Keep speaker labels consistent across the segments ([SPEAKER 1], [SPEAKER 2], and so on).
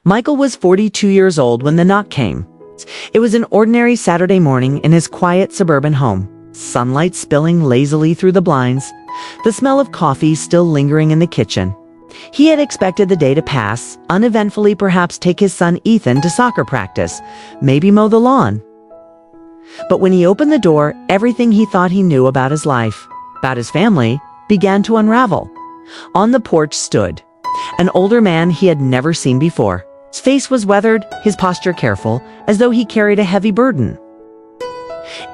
[SPEAKER 1] Michael was 42 years old when the knock came. It was an ordinary Saturday morning in his quiet suburban home, sunlight spilling lazily through the blinds, the smell of coffee still lingering in the kitchen. He had expected the day to pass, uneventfully, perhaps take his son Ethan to soccer practice, maybe mow the lawn. But when he opened the door, everything he thought he knew about his life, about his family, began to unravel. On the porch stood an older man he had never seen before. His face was weathered, his posture careful, as though he carried a heavy burden.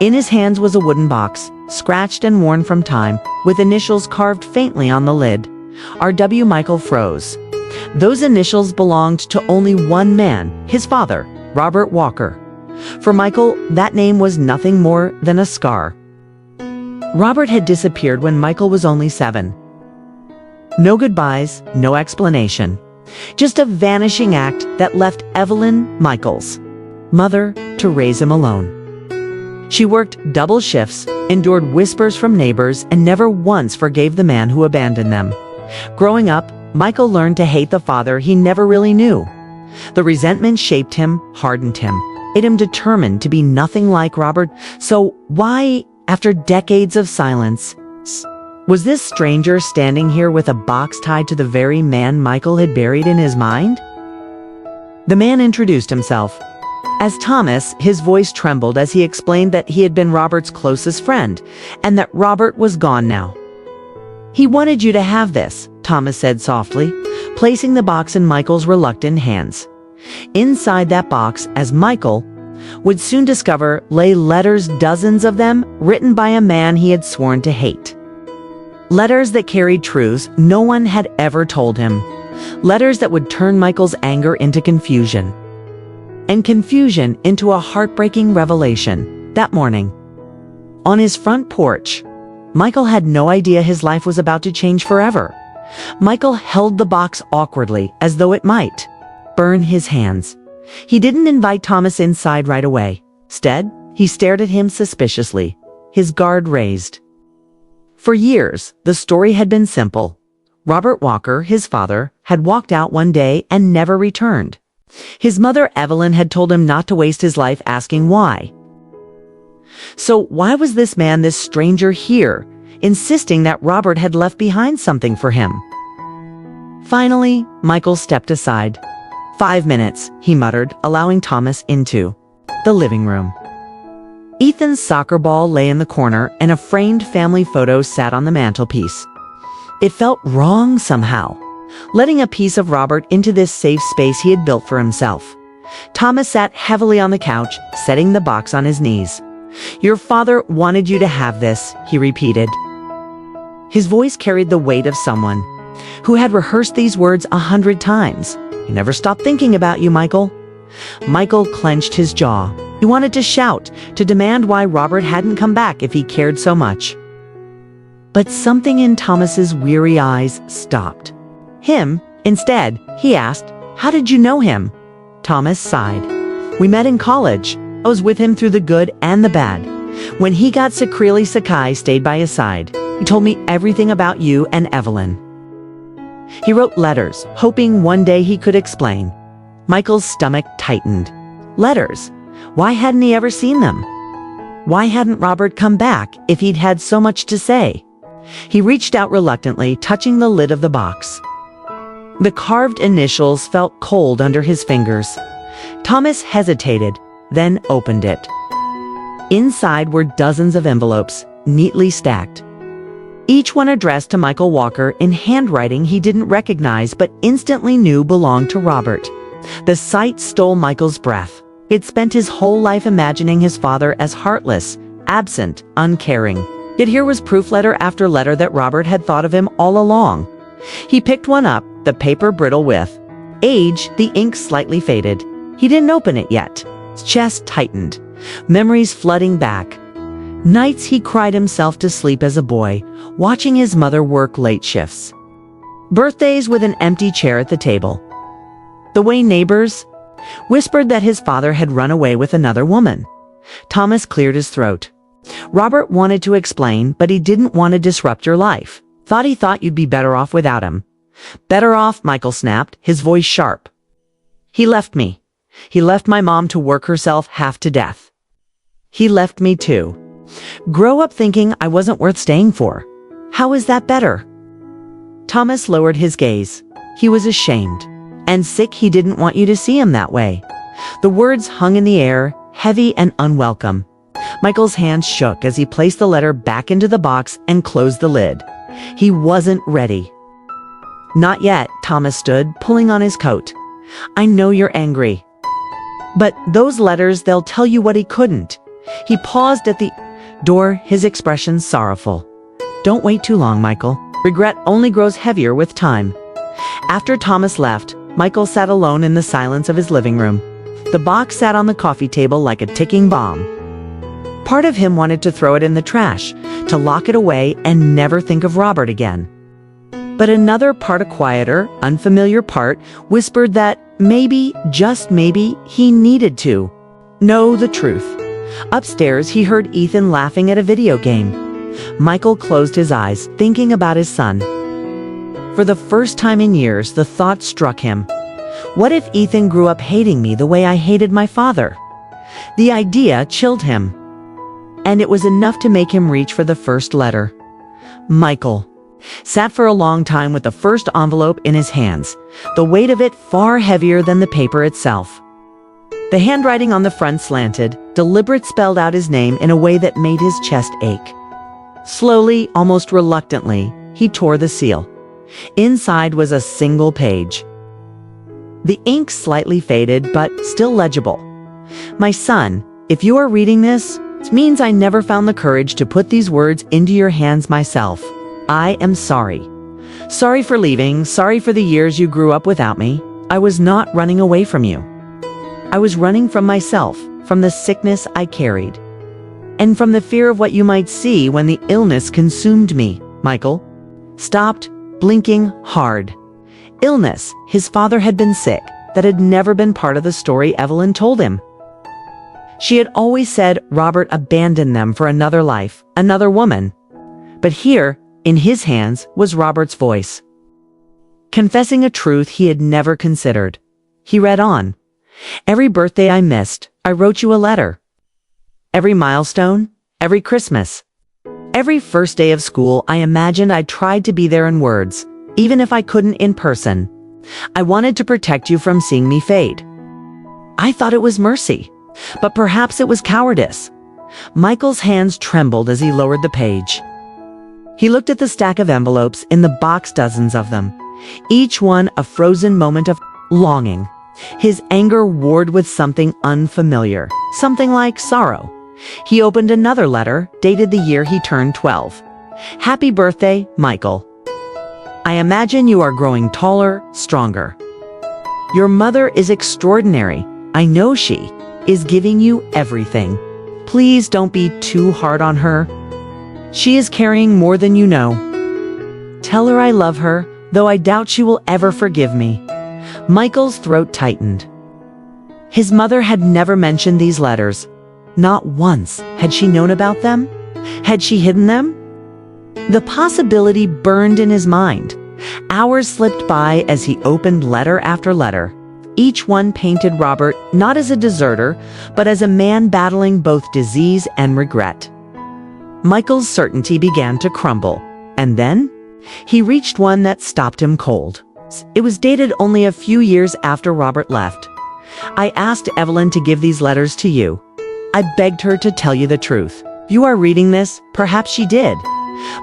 [SPEAKER 1] In his hands was a wooden box, scratched and worn from time, with initials carved faintly on the lid. R.W. Michael froze. Those initials belonged to only one man, his father, Robert Walker. For Michael, that name was nothing more than a scar. Robert had disappeared when Michael was only 7. No goodbyes, no explanation. Just a vanishing act that left Evelyn, Michael's mother, to raise him alone. She worked double shifts, endured whispers from neighbors, and never once forgave the man who abandoned them. Growing up, Michael learned to hate the father he never really knew. The resentment shaped him, hardened him, made him determined to be nothing like Robert. So why, after decades of silence, was this stranger standing here with a box tied to the very man Michael had buried in his mind? The man introduced himself. As Thomas, his voice trembled as he explained that he had been Robert's closest friend, and that Robert was gone now. "He wanted you to have this," Thomas said softly, placing the box in Michael's reluctant hands. Inside that box, as Michael would soon discover, lay letters, dozens of them, written by a man he had sworn to hate. Letters that carried truths no one had ever told him. Letters that would turn Michael's anger into confusion, and confusion into a heartbreaking revelation. That morning, on his front porch, Michael had no idea his life was about to change forever. Michael held the box awkwardly, as though it might burn his hands. He didn't invite Thomas inside right away. Instead, he stared at him suspiciously, his guard raised. For years, the story had been simple. Robert Walker, his father, had walked out one day and never returned. His mother, Evelyn, had told him not to waste his life asking why. So why was this man, this stranger here, insisting that Robert had left behind something for him? Finally, Michael stepped aside. 5 minutes, he muttered, allowing Thomas into the living room. Ethan's soccer ball lay in the corner, and a framed family photo sat on the mantelpiece. It felt wrong somehow, letting a piece of Robert into this safe space he had built for himself. Thomas sat heavily on the couch, setting the box on his knees. "Your father wanted you to have this," he repeated. His voice carried the weight of someone who had rehearsed these words 100 times. "He never stopped thinking about you, Michael." Michael clenched his jaw. He wanted to shout, to demand why Robert hadn't come back if he cared so much. But something in Thomas's weary eyes stopped him. Instead, he asked, "How did you know him?" Thomas sighed. "We met in college. I was with him through the good and the bad. When he got secretly sick, I stayed by his side. He told me everything about you and Evelyn. He wrote letters, hoping one day he could explain." Michael's stomach tightened. Letters? Why hadn't he ever seen them? Why hadn't Robert come back if he'd had so much to say? He reached out reluctantly, touching the lid of the box. The carved initials felt cold under his fingers. Thomas hesitated, then opened it. Inside were dozens of envelopes, neatly stacked. Each one addressed to Michael Walker in handwriting he didn't recognize but instantly knew belonged to Robert. The sight stole Michael's breath. He'd spent his whole life imagining his father as heartless, absent, uncaring. Yet here was proof, letter after letter, that Robert had thought of him all along. He picked one up, the paper brittle with age, the ink slightly faded. He didn't open it yet. His chest tightened, memories flooding back. Nights he cried himself to sleep as a boy, watching his mother work late shifts. Birthdays with an empty chair at the table. The way neighbors whispered that his father had run away with another woman. Thomas cleared his throat. "Robert wanted to explain, but he didn't want to disrupt your life. He thought you'd be better off without him." "Better off," Michael snapped, his voice sharp. He left me. He left my mom to work herself half to death. He left me too. Grow up thinking I wasn't worth staying for. How is that better? Thomas lowered his gaze. He was ashamed and sick. He didn't want you to see him that way. The words hung in the air, heavy and unwelcome. Michael's hands shook as he placed the letter back into the box and closed the lid. He wasn't ready. Not yet, Thomas stood, pulling on his coat. I know you're angry. But those letters, they'll tell you what he couldn't. He paused at the door, his expression sorrowful. Don't wait too long, Michael. Regret only grows heavier with time. After Thomas left, Michael sat alone in the silence of his living room. The box sat on the coffee table like a ticking bomb. Part of him wanted to throw it in the trash, to lock it away and never think of Robert again. But another part, a quieter, unfamiliar part, whispered that maybe, just maybe, he needed to know the truth. Upstairs, he heard Ethan laughing at a video game. Michael closed his eyes, thinking about his son. For the first time in years, the thought struck him. What if Ethan grew up hating me the way I hated my father? The idea chilled him. And it was enough to make him reach for the first letter. Michael sat for a long time with the first envelope in his hands, the weight of it far heavier than the paper itself. The handwriting on the front slanted, deliberate, spelled out his name in a way that made his chest ache. Slowly, almost reluctantly, he tore the seal. Inside was a single page. The ink slightly faded, but still legible. My son, if you are reading this, it means I never found the courage to put these words into your hands myself. I am sorry. Sorry for leaving, sorry for the years you grew up without me. I was not running away from you. I was running from myself, from the sickness I carried, and from the fear of what you might see when the illness consumed me. Michael stopped, blinking hard. Illness. His father had been sick. That had never been part of the story Evelyn told him. She had always said Robert abandoned them for another life, another woman. But here, in his hands, was Robert's voice, confessing a truth he had never considered. He read on. Every birthday I missed, I wrote you a letter. Every milestone, every Christmas, every first day of school, I imagined I tried to be there in words, even if I couldn't in person. I wanted to protect you from seeing me fade. I thought it was mercy, but perhaps it was cowardice. Michael's hands trembled as he lowered the page. He looked at the stack of envelopes in the box, dozens of them, each one a frozen moment of longing. His anger warred with something unfamiliar, something like sorrow. He opened another letter, dated the year he turned 12. Happy birthday, Michael. I imagine you are growing taller, stronger. Your mother is extraordinary. I know she is giving you everything. Please don't be too hard on her. She is carrying more than you know. Tell her I love her, though I doubt she will ever forgive me. Michael's throat tightened. His mother had never mentioned these letters. Not once had she known about them. Had she hidden them? The possibility burned in his mind. Hours slipped by as he opened letter after letter. Each one painted Robert not as a deserter, but as a man battling both disease and regret. Michael's certainty began to crumble, and then he reached one that stopped him cold. It was dated only a few years after Robert left. I asked Evelyn to give these letters to you. I begged her to tell you the truth. If you are reading this, perhaps she did.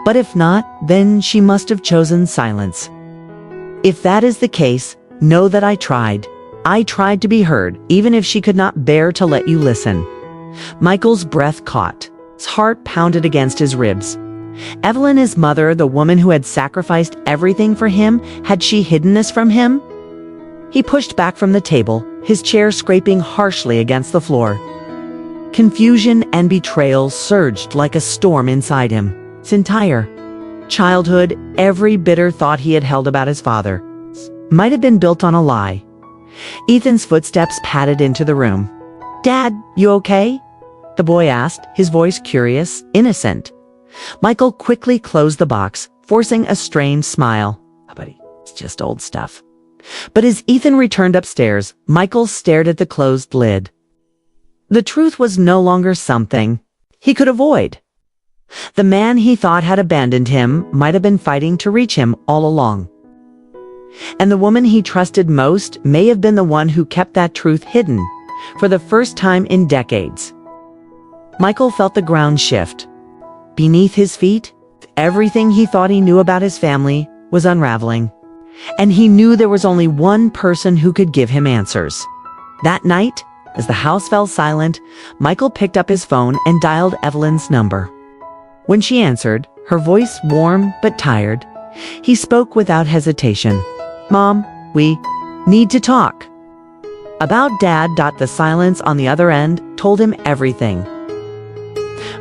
[SPEAKER 1] But if not, then she must have chosen silence. If that is the case, know that I tried. I tried to be heard, even if she could not bear to let you listen. Michael's breath caught. His heart pounded against his ribs. Evelyn, his mother, the woman who had sacrificed everything for him, had she hidden this from him? He pushed back from the table, his chair scraping harshly against the floor. Confusion and betrayal surged like a storm inside him. His entire childhood, every bitter thought he had held about his father, might have been built on a lie. Ethan's footsteps padded into the room. Dad, you okay? The boy asked, his voice curious, innocent. Michael quickly closed the box, forcing a strained smile. Oh, buddy, it's just old stuff. But as Ethan returned upstairs, Michael stared at the closed lid. The truth was no longer something he could avoid. The man he thought had abandoned him might have been fighting to reach him all along. And the woman he trusted most may have been the one who kept that truth hidden for the first time in decades. Michael felt the ground shift. Beneath his feet, everything he thought he knew about his family was unraveling. And he knew there was only one person who could give him answers. That night, as the house fell silent, Michael picked up his phone and dialed Evelyn's number. When she answered, her voice warm but tired, he spoke without hesitation. "Mom, we need to talk." About Dad. The silence on the other end told him everything.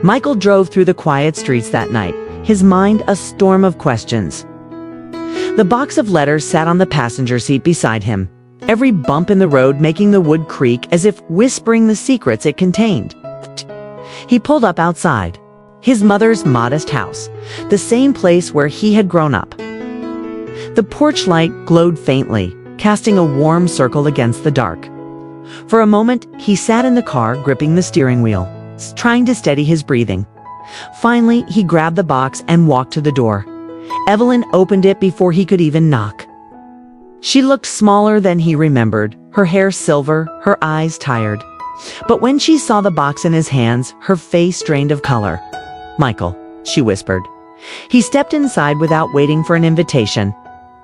[SPEAKER 1] Michael drove through the quiet streets that night, his mind a storm of questions. The box of letters sat on the passenger seat beside him, every bump in the road making the wood creak as if whispering the secrets it contained. He pulled up outside, his mother's modest house, the same place where he had grown up. The porch light glowed faintly, casting a warm circle against the dark. For a moment, he sat in the car, gripping the steering wheel, trying to steady his breathing. Finally, he grabbed the box and walked to the door. Evelyn opened it before he could even knock. She looked smaller than he remembered, her hair silver, her eyes tired. But when she saw the box in his hands, her face drained of color. "Michael," she whispered. He stepped inside without waiting for an invitation.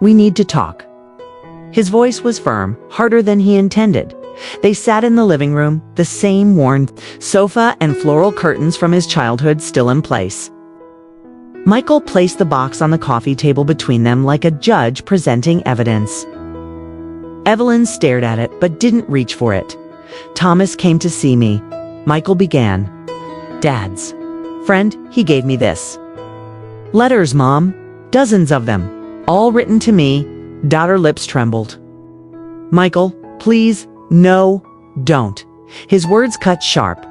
[SPEAKER 1] "We need to talk." His voice was firm, harder than he intended. They sat in the living room, the same worn sofa and floral curtains from his childhood still in place. Michael placed the box on the coffee table between them like a judge presenting evidence. Evelyn stared at it but didn't reach for it. "Thomas came to see me," Michael began. "Dad's friend, he gave me this. Letters, Mom. Dozens of them. All written to me." Her lips trembled. "Michael, please, no, don't." His words cut sharp.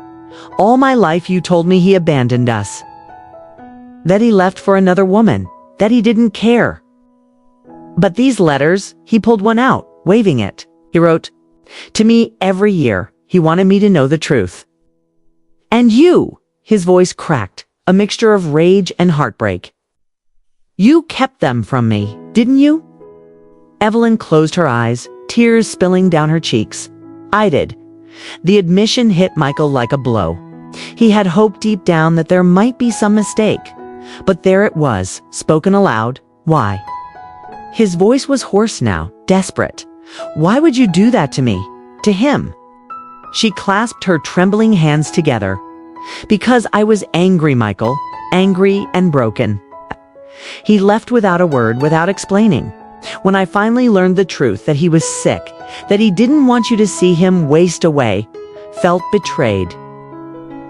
[SPEAKER 1] "All my life you told me he abandoned us. That he left for another woman. That he didn't care. But these letters," he pulled one out, waving it. "He wrote to me every year. He wanted me to know the truth. And you," his voice cracked, a mixture of rage and heartbreak. "You kept them from me, didn't you?" Evelyn closed her eyes, tears spilling down her cheeks. "I did." The admission hit Michael like a blow. He had hoped deep down that there might be some mistake. But there it was, spoken aloud. "Why?" His voice was hoarse now, desperate. "Why would you do that to me? To him?" She clasped her trembling hands together. "Because I was angry, Michael. Angry and broken." He left without a word, without explaining. "When I finally learned the truth, that he was sick, that he didn't want you to see him waste away, felt betrayed.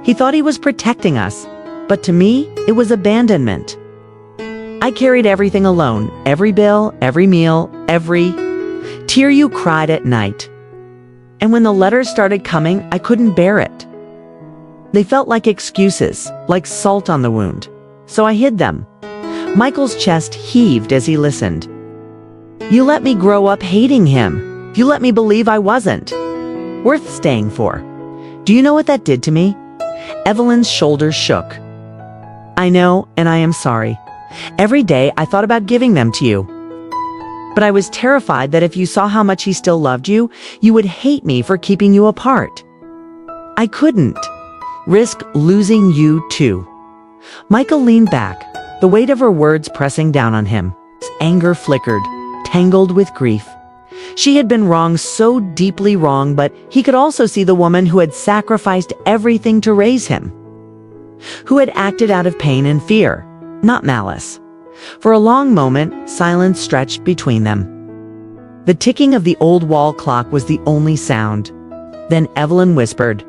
[SPEAKER 1] He thought he was protecting us, but to me, it was abandonment. I carried everything alone, every bill, every meal, every tear you cried at night. And when the letters started coming, I couldn't bear it. They felt like excuses, like salt on the wound. So I hid them." Michael's chest heaved as he listened. "You let me grow up hating him. You let me believe I wasn't worth staying for. Do you know what that did to me?" Evelyn's shoulders shook. "I know, and I am sorry. Every day I thought about giving them to you. But I was terrified that if you saw how much he still loved you, you would hate me for keeping you apart. I couldn't risk losing you too." Michael leaned back, the weight of her words pressing down on him. His anger flickered, tangled with grief. She had been wrong, so deeply wrong, but he could also see the woman who had sacrificed everything to raise him, who had acted out of pain and fear, not malice. For a long moment, silence stretched between them. The ticking of the old wall clock was the only sound. Then Evelyn whispered,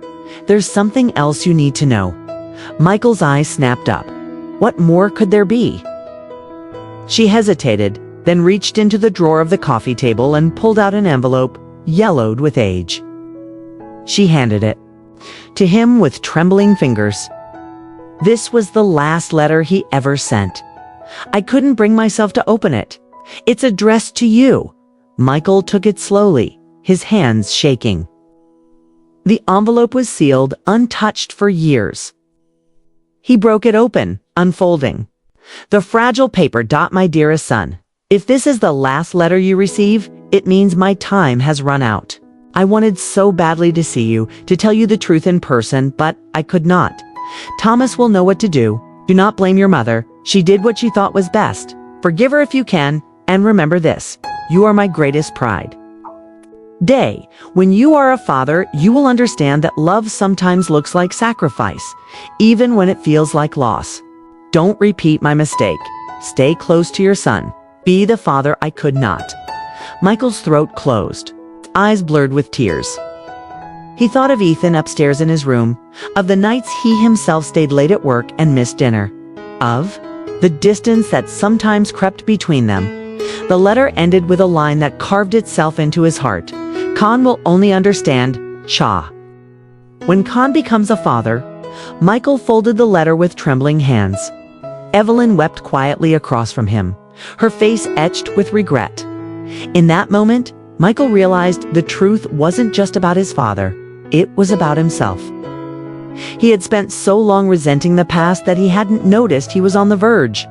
[SPEAKER 1] "There's something else you need to know." Michael's eyes snapped up. What more could there be? She hesitated, then reached into the drawer of the coffee table and pulled out an envelope, yellowed with age. She handed it to him with trembling fingers. This was the last letter he ever sent. "I couldn't bring myself to open it. It's addressed to you. Michael took it slowly, his hands shaking. The envelope was sealed, untouched for years. He broke it open, unfolding. The fragile paper. My dearest son, if this is the last letter you receive, it means my time has run out. I wanted so badly to see you, to tell you the truth in person, but I could not. Thomas will know what to do. Do not blame your mother. She did what she thought was best. Forgive her if you can, and remember this: you are my greatest pride. Day, when you are a father, you will understand that love sometimes looks like sacrifice, even when it feels like loss. Don't repeat my mistake. Stay close to your son. Be the father I could not. Michael's throat closed, eyes blurred with tears. He thought of Ethan upstairs in his room, of the nights he himself stayed late at work and missed dinner, of the distance that sometimes crept between them. The letter ended with a line that carved itself into his heart. Khan will only understand, Cha. When Khan becomes a father, Michael folded the letter with trembling hands. Evelyn wept quietly across from him, her face etched with regret. In that moment, Michael realized the truth wasn't just about his father, it was about himself. He had spent so long resenting the past that he hadn't noticed he was on the verge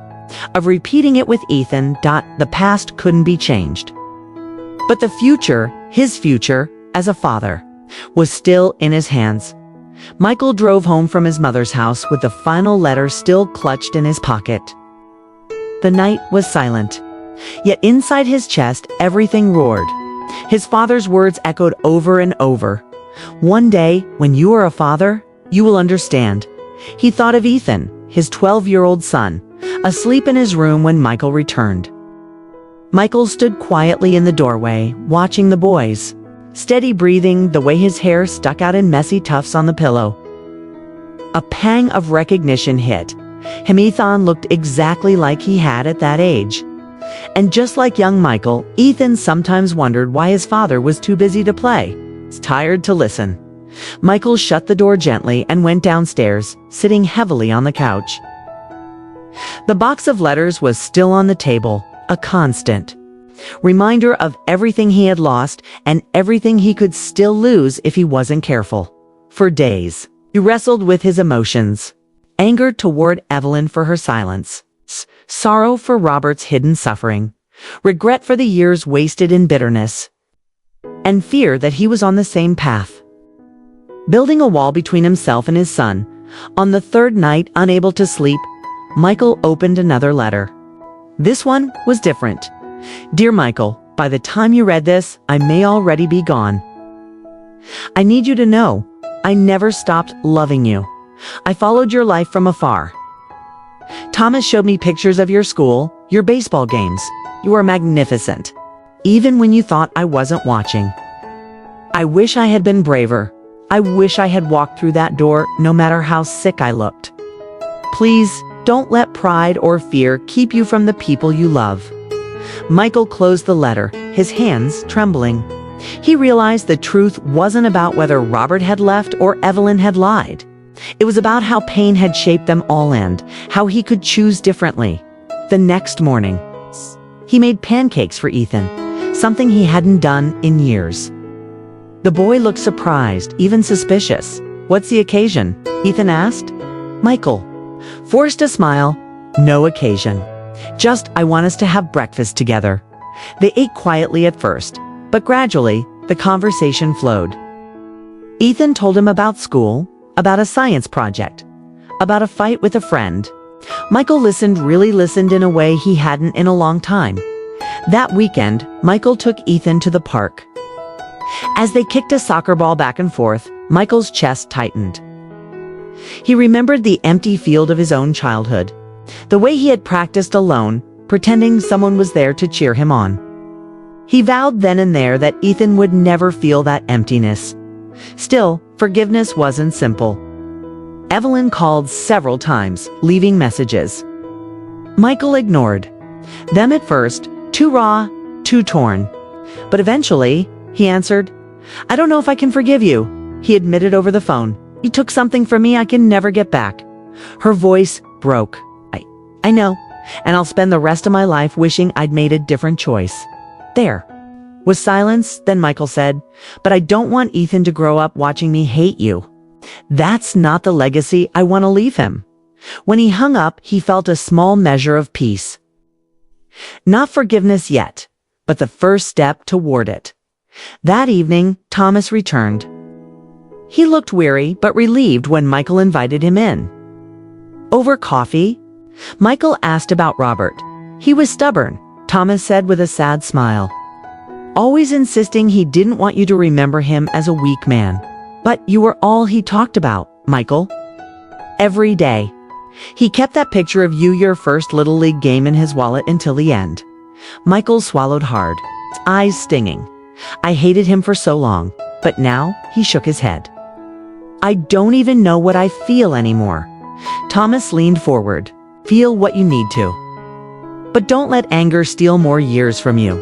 [SPEAKER 1] of repeating it with Ethan. The past couldn't be changed. But the future, his future as a father, was still in his hands. Michael drove home from his mother's house with the final letter still clutched in his pocket. The night was silent, yet inside his chest everything roared. His father's words echoed over and over. One day, when you are a father, you will understand. He thought of Ethan, his 12-year-old son, asleep in his room when Michael returned. Michael stood quietly in the doorway, watching the boys, steady breathing, the way his hair stuck out in messy tufts on the pillow. A pang of recognition hit him. Ethan looked exactly like he had at that age. And just like young Michael, Ethan sometimes wondered why his father was too busy to play, tired to listen. Michael shut the door gently and went downstairs, sitting heavily on the couch. The box of letters was still on the table, a constant reminder of everything he had lost and everything he could still lose if he wasn't careful. For days, he wrestled with his emotions. Anger toward Evelyn for her silence, sorrow for Robert's hidden suffering, regret for the years wasted in bitterness, and fear that he was on the same path. Building a wall between himself and his son, on the third night, unable to sleep, Michael opened another letter. This one was different. Dear Michael, by the time you read this, I may already be gone. I need you to know, I never stopped loving you. I followed your life from afar. Thomas showed me pictures of your school, your baseball games. You are magnificent, even when you thought I wasn't watching. I wish I had been braver. I wish I had walked through that door, no matter how sick I looked. Please, don't let pride or fear keep you from the people you love. Michael closed the letter, his hands trembling. He realized the truth wasn't about whether Robert had left or Evelyn had lied. It was about how pain had shaped them all and how he could choose differently. The next morning, he made pancakes for Ethan, something he hadn't done in years. The boy looked surprised, even suspicious. What's the occasion? Ethan asked. Michael forced a smile. No occasion. Just, I want us to have breakfast together. They ate quietly at first, but gradually, the conversation flowed. Ethan told him about school, about a science project, about a fight with a friend. Michael really listened in a way he hadn't in a long time. That weekend, Michael took Ethan to the park. As they kicked a soccer ball back and forth, Michael's chest tightened. He remembered the empty field of his own childhood, the way he had practiced alone, pretending someone was there to cheer him on. He vowed then and there that Ethan would never feel that emptiness. Still, forgiveness wasn't simple. Evelyn called several times, leaving messages. Michael ignored them at first, too raw, too torn. But eventually, he answered, I don't know if I can forgive you. He admitted over the phone. You took something from me I can never get back. Her voice broke. I know, and I'll spend the rest of my life wishing I'd made a different choice. There. Was silence, then Michael said, "But I don't want Ethan to grow up watching me hate you. That's not the legacy I want to leave him." When he hung up, he felt a small measure of peace. Not forgiveness yet, but the first step toward it. That evening, Thomas returned. He looked weary but relieved when Michael invited him in. Over coffee, Michael asked about Robert. He was stubborn, Thomas said with a sad smile. Always insisting he didn't want you to remember him as a weak man. But you were all he talked about, Michael. Every day. He kept that picture of you your first Little League game in his wallet until the end. Michael swallowed hard, his eyes stinging. I hated him for so long, but now he shook his head. I don't even know what I feel anymore. Thomas leaned forward. Feel what you need to. But don't let anger steal more years from you.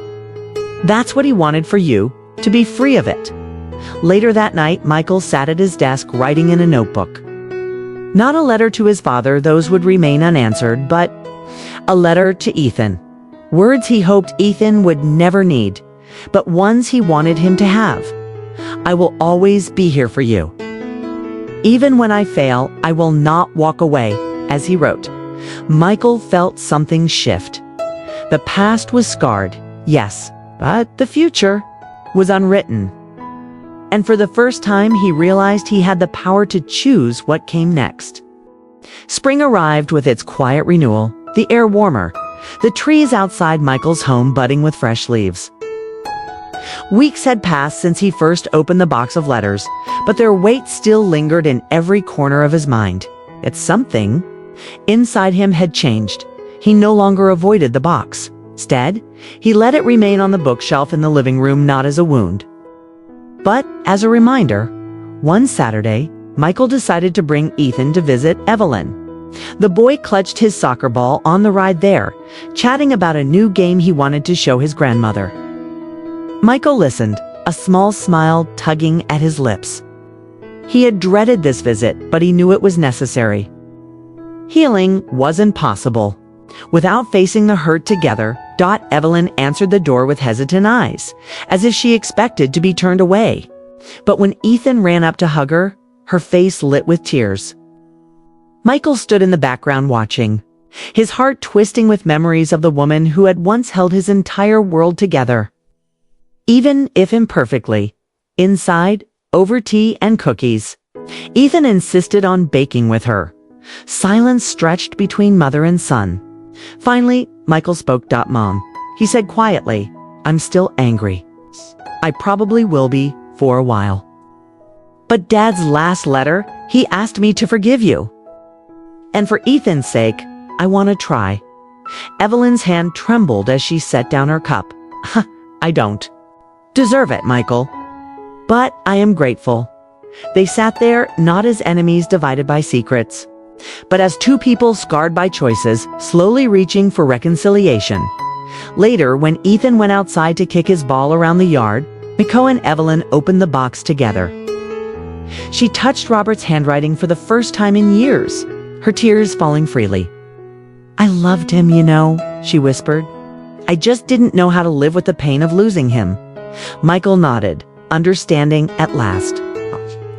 [SPEAKER 1] That's what he wanted for you, to be free of it. Later that night, Michael sat at his desk writing in a notebook. Not a letter to his father, those would remain unanswered, but a letter to Ethan. Words he hoped Ethan would never need, but ones he wanted him to have. I will always be here for you. Even when I fail, I will not walk away, as he wrote. Michael felt something shift. The past was scarred, yes, but the future was unwritten. And for the first time, he realized he had the power to choose what came next. Spring arrived with its quiet renewal, the air warmer, the trees outside Michael's home budding with fresh leaves. Weeks had passed since he first opened the box of letters, but their weight still lingered in every corner of his mind. It's something inside him had changed. He no longer avoided the box. Instead, he let it remain on the bookshelf in the living room, not as a wound, but as a reminder. One Saturday, Michael decided to bring Ethan to visit Evelyn. The boy clutched his soccer ball on the ride there, chatting about a new game he wanted to show his grandmother. Michael listened, a small smile tugging at his lips. He had dreaded this visit, but he knew it was necessary. Healing wasn't possible without facing the hurt together. Evelyn answered the door with hesitant eyes, as if she expected to be turned away. But when Ethan ran up to hug her, her face lit with tears. Michael stood in the background watching, his heart twisting with memories of the woman who had once held his entire world together. Even if imperfectly, inside, over tea and cookies, Ethan insisted on baking with her. Silence stretched between mother and son. Finally, Michael spoke. Mom, he said quietly, I'm still angry. I probably will be for a while. But Dad's last letter, he asked me to forgive you. And for Ethan's sake, I want to try. Evelyn's hand trembled as she set down her cup. I don't deserve it, Michael. But I am grateful. They sat there, not as enemies divided by secrets, but as two people scarred by choices, slowly reaching for reconciliation. Later, when Ethan went outside to kick his ball around the yard, Miko and Evelyn opened the box together. She touched Robert's handwriting for the first time in years, her tears falling freely. I loved him, you know, she whispered. I just didn't know how to live with the pain of losing him. Michael nodded, understanding at last.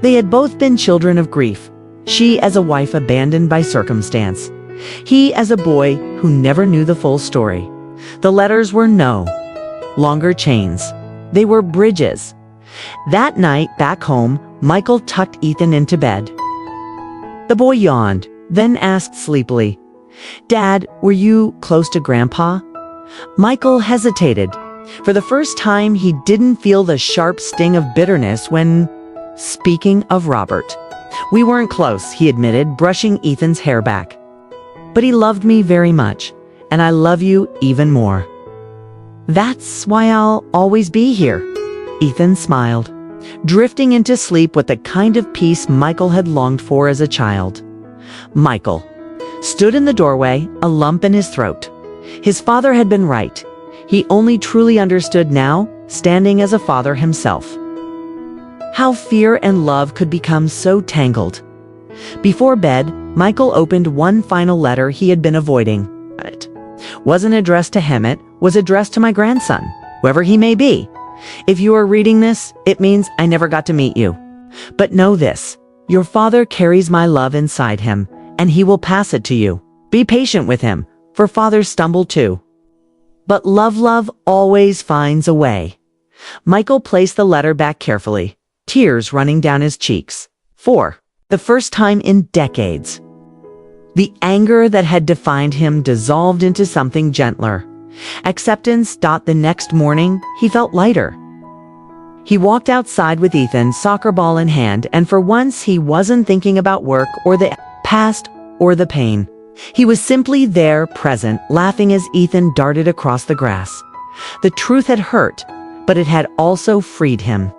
[SPEAKER 1] They had both been children of grief. She as a wife abandoned by circumstance. He as a boy who never knew the full story. The letters were no longer chains. They were bridges. That night, back home, Michael tucked Ethan into bed. The boy yawned, then asked sleepily, Dad, were you close to Grandpa? Michael hesitated. For the first time, he didn't feel the sharp sting of bitterness when speaking of Robert. We weren't close, he admitted, brushing Ethan's hair back. But he loved me very much, and I love you even more. That's why I'll always be here. Ethan smiled, drifting into sleep with the kind of peace Michael had longed for as a child. Michael stood in the doorway, a lump in his throat. His father had been right. He only truly understood now, standing as a father himself. How fear and love could become so tangled. Before bed, Michael opened one final letter he had been avoiding. It wasn't addressed to him, it was addressed to my grandson, whoever he may be. If you are reading this, it means I never got to meet you. But know this, your father carries my love inside him, and he will pass it to you. Be patient with him, for fathers stumble too. But love always finds a way. Michael placed the letter back carefully, tears running down his cheeks. For the first time in decades, the anger that had defined him dissolved into something gentler. Acceptance. The next morning, he felt lighter. He walked outside with Ethan, soccer ball in hand, and for once he wasn't thinking about work or the past or the pain. He was simply there, present, laughing as Ethan darted across the grass. The truth had hurt, but it had also freed him.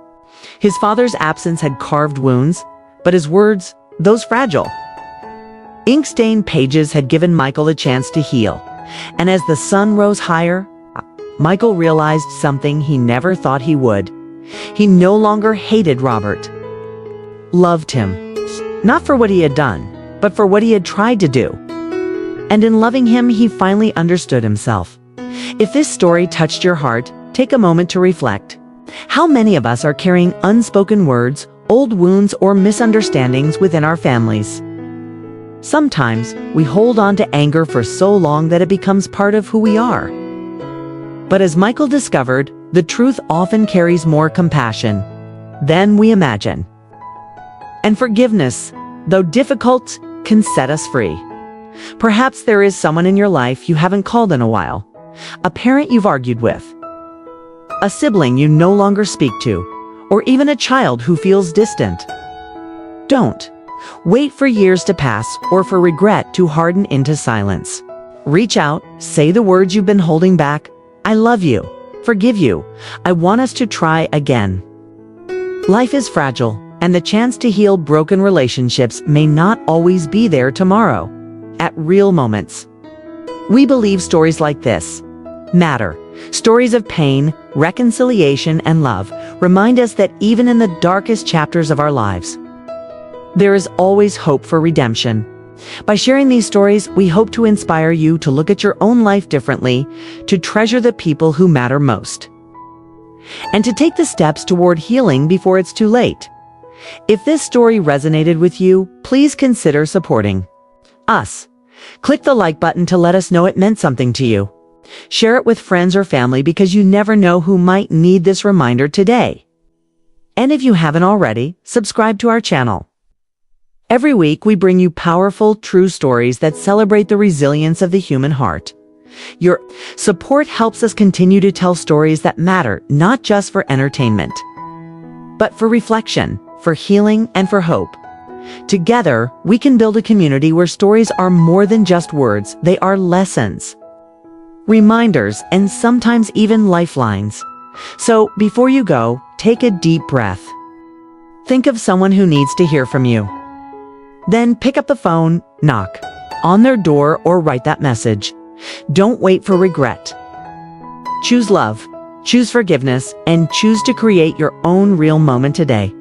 [SPEAKER 1] His father's absence had carved wounds, but his words, those fragile, ink-stained pages had given Michael a chance to heal. And as the sun rose higher, Michael realized something he never thought he would. He no longer hated Robert. Loved him. Not for what he had done, but for what he had tried to do. And in loving him, he finally understood himself. If this story touched your heart, take a moment to reflect. How many of us are carrying unspoken words, old wounds, or misunderstandings within our families? Sometimes we hold on to anger for so long that it becomes part of who we are. But as Michael discovered, the truth often carries more compassion than we imagine. And forgiveness, though difficult, can set us free. Perhaps there is someone in your life you haven't called in a while, a parent you've argued with, a sibling you no longer speak to, or even a child who feels distant. Don't wait for years to pass or for regret to harden into silence. Reach out, say the words you've been holding back. I love you, forgive you, I want us to try again. Life is fragile, and the chance to heal broken relationships may not always be there tomorrow. At real moments, we believe stories like this matter. Stories of pain, reconciliation, and love remind us that even in the darkest chapters of our lives, there is always hope for redemption. By sharing these stories, we hope to inspire you to look at your own life differently, to treasure the people who matter most, and to take the steps toward healing before it's too late. If this story resonated with you, please consider supporting us. Click the like button to let us know it meant something to you. Share it with friends or family because you never know who might need this reminder today. And if you haven't already, subscribe to our channel. Every week, we bring you powerful, true stories that celebrate the resilience of the human heart. Your support helps us continue to tell stories that matter, not just for entertainment, but for reflection, for healing, and for hope. Together, we can build a community where stories are more than just words. They are lessons, reminders, and sometimes even lifelines. So, before you go, take a deep breath. Think of someone who needs to hear from you. Then pick up the phone, knock on their door, or write that message. Don't wait for regret. Choose love, choose forgiveness, and choose to create your own real moment today.